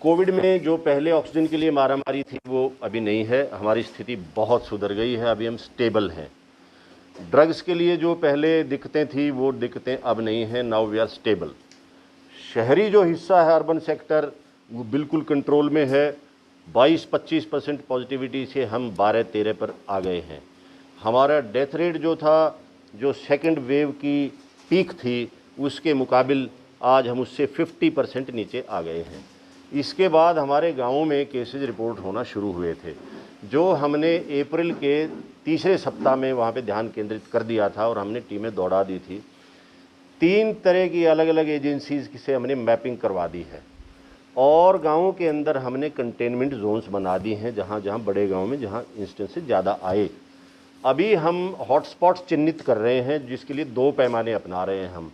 Covid में जो पहले ऑक्सीजन के लिए मारामारी थी वो अभी नहीं है। हमारी स्थिति बहुत सुधर गई है, अभी हम स्टेबल हैं। ड्रग्स के लिए जो पहले दिक्कतें थी वो दिक्कतें अब नहीं हैं। Now we are stable. शहरी जो हिस्सा है, अर्बन सेक्टर, वो बिल्कुल कंट्रोल में है। 22-25% पॉजिटिविटी से हम 12-13 पर आ गए हैं। हमारा डेथ रेट जो था, जो सेकंड वेव की पीक थी, उसके मुकाबिल आज हम उससे 50% नीचे आ गए हैं। इसके बाद हमारे गाँवों में केसेज रिपोर्ट होना शुरू हुए थे, जो हमने अप्रैल के तीसरे सप्ताह में वहाँ पे ध्यान केंद्रित कर दिया था और हमने टीमें दौड़ा दी थी। 3 तरह की अलग अलग एजेंसीज़ से हमने मैपिंग करवा दी है और गाँवों के अंदर हमने कंटेनमेंट जोन्स बना दी हैं, जहाँ जहाँ बड़े गाँव में जहाँ इंस्टेंसेस ज़्यादा आए। अभी हम हॉटस्पॉट्स चिन्हित कर रहे हैं, जिसके लिए 2 पैमाने अपना रहे हैं हम।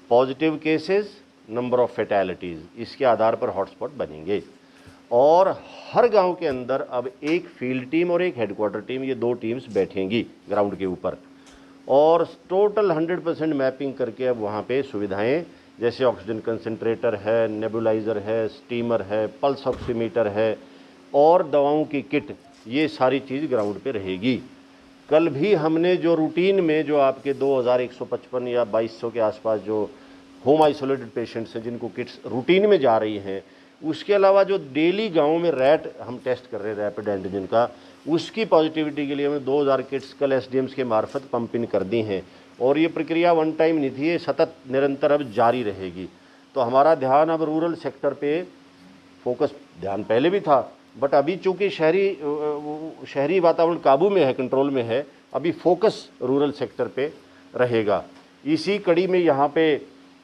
पॉजिटिव केसेस, नंबर ऑफ़ फैटेलिटीज़, इसके आधार पर हॉटस्पॉट बनेंगे। और हर गांव के अंदर अब एक फील्ड टीम और एक हेडक्वार्टर टीम, ये 2 टीम्स बैठेंगी ग्राउंड के ऊपर और टोटल 100% मैपिंग करके अब वहाँ पे सुविधाएं, जैसे ऑक्सीजन कंसंट्रेटर है, नेबुलाइज़र है, स्टीमर है, पल्स ऑक्सीमीटर है और दवाओं की किट, ये सारी चीज़ ग्राउंड पे रहेगी। कल भी हमने जो रूटीन में जो आपके 2155 या 2200 के आसपास जो होम आइसोलेटेड पेशेंट्स हैं, जिनको किट्स रूटीन में जा रही हैं, उसके अलावा जो डेली गाँव में रैट हम टेस्ट कर रहे हैं रैपिड एंटीजन का, उसकी पॉजिटिविटी के लिए हमने 2000 किट्स कल एसडीएम्स के मार्फत पंप इन कर दी हैं। और ये प्रक्रिया वन टाइम नहीं थी, ये सतत निरंतर अब जारी रहेगी। तो हमारा ध्यान अब रूरल सेक्टर पे फोकस, ध्यान पहले भी था, बट अभी चूँकि शहरी वातावरण काबू में है, कंट्रोल में है, अभी फोकस रूरल सेक्टर पे रहेगा। इसी कड़ी में यहाँ पे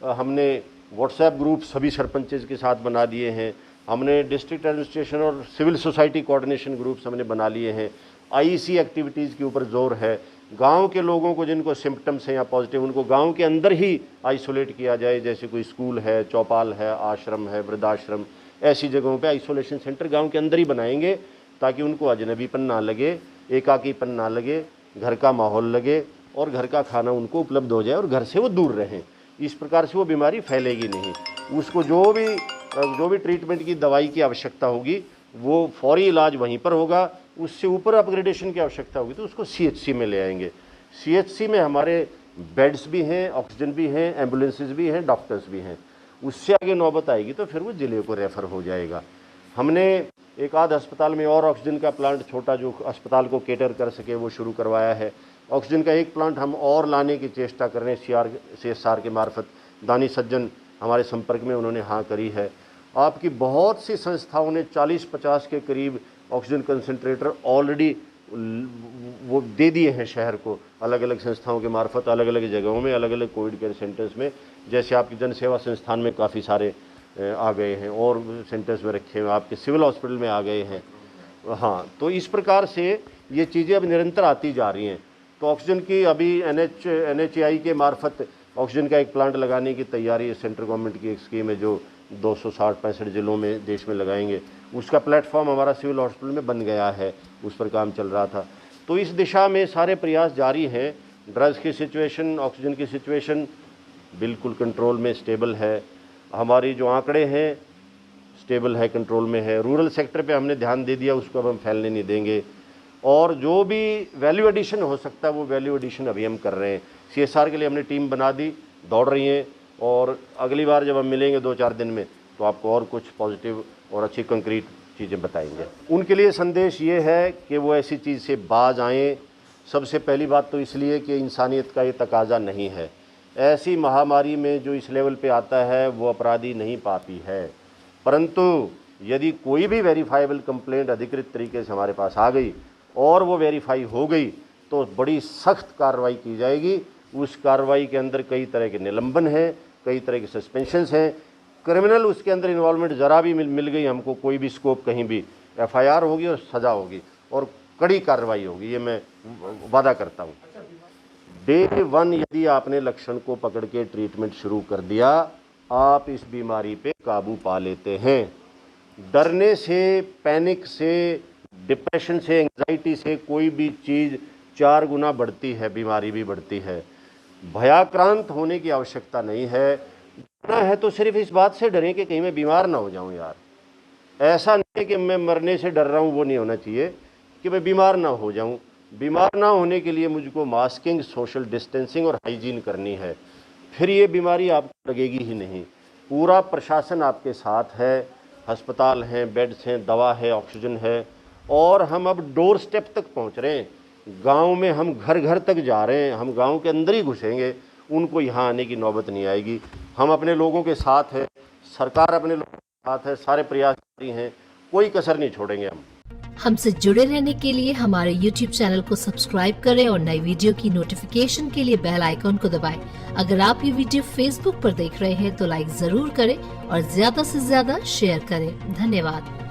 हमने व्हाट्सएप ग्रुप सभी सरपंचेस के साथ बना दिए हैं। हमने डिस्ट्रिक्ट एडमिनिस्ट्रेशन और सिविल सोसाइटी कोऑर्डिनेशन ग्रुप्स हमने बना लिए हैं। आईसी एक्टिविटीज़ के ऊपर जोर है। गांव के लोगों को जिनको सिम्पटम्स हैं या पॉजिटिव, उनको गांव के अंदर ही आइसोलेट किया जाए, जैसे कोई स्कूल है, चौपाल है, आश्रम है, वृद्धाश्रम, ऐसी जगहों पे आइसोलेशन सेंटर गांव के अंदर ही बनाएंगे, ताकि उनको अजनबीपन ना लगे, एकाकीपन ना लगे, घर का माहौल लगे और घर का खाना उनको उपलब्ध हो जाए और घर से वो दूर रहें। इस प्रकार से वो बीमारी फैलेगी नहीं। उसको जो भी ट्रीटमेंट की दवाई की आवश्यकता होगी, वो फौरी इलाज वहीं पर होगा। उससे ऊपर अपग्रेडेशन की आवश्यकता होगी तो उसको सीएचसी में ले आएंगे। सीएचसी में हमारे बेड्स भी हैं, ऑक्सीजन भी हैं, एम्बुलेंसेज भी हैं, डॉक्टर्स भी हैं। उससे आगे नौबत आएगी तो फिर वो ज़िले को रेफ़र हो जाएगा। हमने एक आध अस्पताल में और ऑक्सीजन का प्लांट, छोटा जो अस्पताल को केटर कर सके, वो शुरू करवाया है। ऑक्सीजन का एक प्लांट हम और लाने की चेष्टा कर रहे हैं CSR के मार्फत। दानी सज्जन हमारे संपर्क में, उन्होंने हाँ करी है। आपकी बहुत सी संस्थाओं ने 40-50 के करीब ऑक्सीजन कंसंट्रेटर ऑलरेडी वो दे दिए हैं शहर को, अलग अलग संस्थाओं के मार्फत, अलग अलग जगहों में, अलग अलग कोविड केयर सेंटर्स में। जैसे आपकी जन सेवा संस्थान में काफ़ी सारे आ गए हैं और सेंटर्स में रखे हुए, आपके सिविल हॉस्पिटल में आ गए हैं। हाँ, तो इस प्रकार से ये चीज़ें अब निरंतर आती जा रही हैं। तो ऑक्सीजन की अभी NHAI के मार्फत ऑक्सीजन का एक प्लांट लगाने की तैयारी है। सेंट्रल गवर्नमेंट की एक स्कीम है जो 260-65 ज़िलों में देश में लगाएंगे। उसका प्लेटफॉर्म हमारा सिविल हॉस्पिटल में बन गया है, उस पर काम चल रहा था। तो इस दिशा में सारे प्रयास जारी हैं। ड्रग्स की सिचुएशन, ऑक्सीजन की सिचुएशन बिल्कुल कंट्रोल में, स्टेबल है। हमारी जो आंकड़े हैं स्टेबल है, कंट्रोल में है। रूरल सेक्टर पे हमने ध्यान दे दिया, उसको अब हम फैलने नहीं देंगे। और जो भी वैल्यू एडिशन हो सकता है वो वैल्यू एडिशन अभी हम कर रहे हैं। CSR के लिए हमने टीम बना दी, दौड़ रही हैं। और अगली बार जब हम मिलेंगे 2-4 दिन में, तो आपको और कुछ पॉजिटिव और अच्छी कंक्रीट चीज़ें बताएंगे। उनके लिए संदेश ये है कि वो ऐसी चीज़ से बाज आएँ। सबसे पहली बात तो इसलिए कि इंसानियत का ये तकाजा नहीं है। ऐसी महामारी में जो इस लेवल पे आता है वो अपराधी नहीं, पापी है। परंतु यदि कोई भी वेरीफाइबल कंप्लेंट अधिकृत तरीके से हमारे पास आ गई और वो वेरीफाई हो गई, तो बड़ी सख्त कार्रवाई की जाएगी। उस कार्रवाई के अंदर कई तरह के निलंबन हैं, कई तरह के सस्पेंशंस हैं। क्रिमिनल उसके अंदर इन्वॉल्वमेंट ज़रा भी मिल गई हमको, कोई भी स्कोप कहीं भी, FIR होगी और सज़ा होगी और कड़ी कार्रवाई होगी, ये मैं वादा करता हूँ। Day 1 यदि आपने लक्षण को पकड़ के ट्रीटमेंट शुरू कर दिया, आप इस बीमारी पे काबू पा लेते हैं। डरने से, पैनिक से, डिप्रेशन से, एंग्जाइटी से कोई भी चीज़ 4 गुना बढ़ती है, बीमारी भी बढ़ती है। भयाक्रांत होने की आवश्यकता नहीं है। डरना है तो सिर्फ इस बात से डरें कि कहीं मैं बीमार ना हो जाऊं यार। ऐसा नहीं है कि मैं मरने से डर रहा हूँ, वो नहीं होना चाहिए कि मैं बीमार ना हो जाऊँ। बीमार ना होने के लिए मुझको मास्किंग, सोशल डिस्टेंसिंग और हाइजीन करनी है, फिर ये बीमारी आपको लगेगी ही नहीं। पूरा प्रशासन आपके साथ है, अस्पताल हैं, बेड्स हैं, दवा है, ऑक्सीजन है, और हम अब डोर स्टेप तक पहुंच रहे हैं। गांव में हम घर घर तक जा रहे हैं, हम गांव के अंदर ही घुसेंगे, उनको यहाँ आने की नौबत नहीं आएगी। हम अपने लोगों के साथ है, सरकार अपने लोगों के साथ है, सारे प्रयास जारी हैं, कोई कसर नहीं छोड़ेंगे हम। हमसे जुड़े रहने के लिए हमारे YouTube चैनल को सब्सक्राइब करें और नई वीडियो की नोटिफिकेशन के लिए बेल आइकॉन को दबाएं। अगर आप ये वीडियो Facebook पर देख रहे हैं तो लाइक जरूर करें और ज्यादा से ज्यादा शेयर करें। धन्यवाद।